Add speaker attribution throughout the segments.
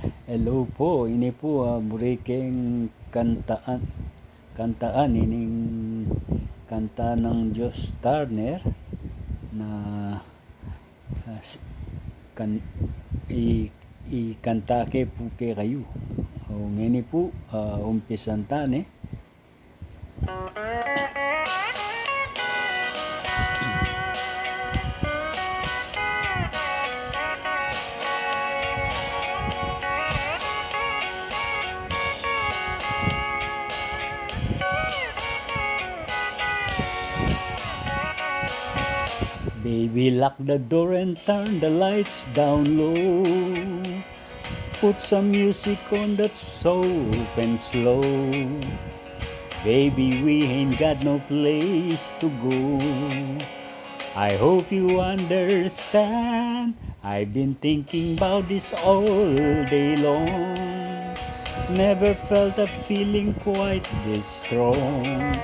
Speaker 1: Hello po, ini po burikeng kantaan ining kanta ng Diyos Turner na ah, s- kan ikantake po kay kayo. O ngini po umpisan tani. Baby, lock the door and turn the lights down low. Put some music on that's soft and slow. Baby, we ain't got no place to go. I hope you understand. I've been thinking about this all day long. Never felt a feeling quite this strong.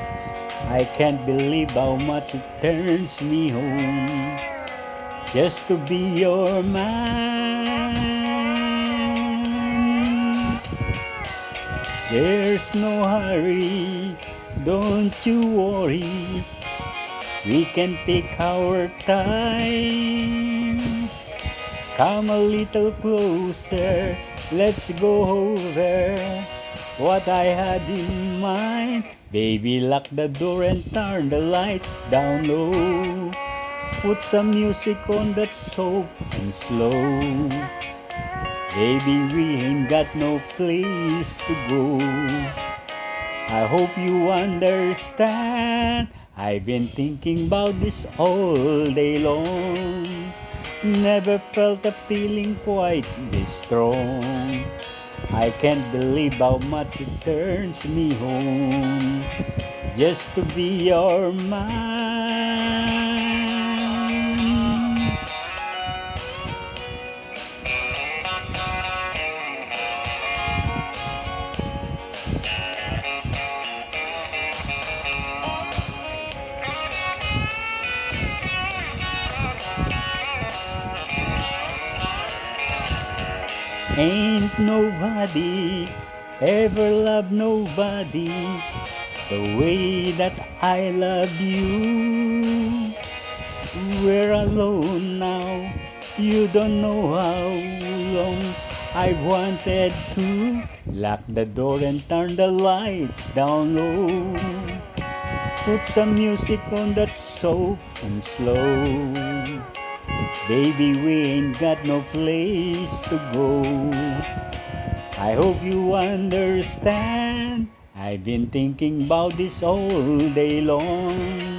Speaker 1: I can't believe how much it turns me on just to be your man. There's no hurry, don't you worry. We can take our time. Come a little closer, let's go over what I had in mind. Baby, lock the door and turn the lights down low. Put some music on that's soft and slow. Baby, we ain't got no place to go. I hope you understand. I've been thinking about this all day long. Never felt a feeling quite this strong. I can't believe how much it turns me on just to be your man. Ain't nobody ever loved nobody the way that I love you. We're alone now, you don't know how long I wanted to lock the door and turn the lights down low. Put some music on that's soft and slow. Baby, we ain't got no place to go. I hope you understand. I've been thinking about this all day long.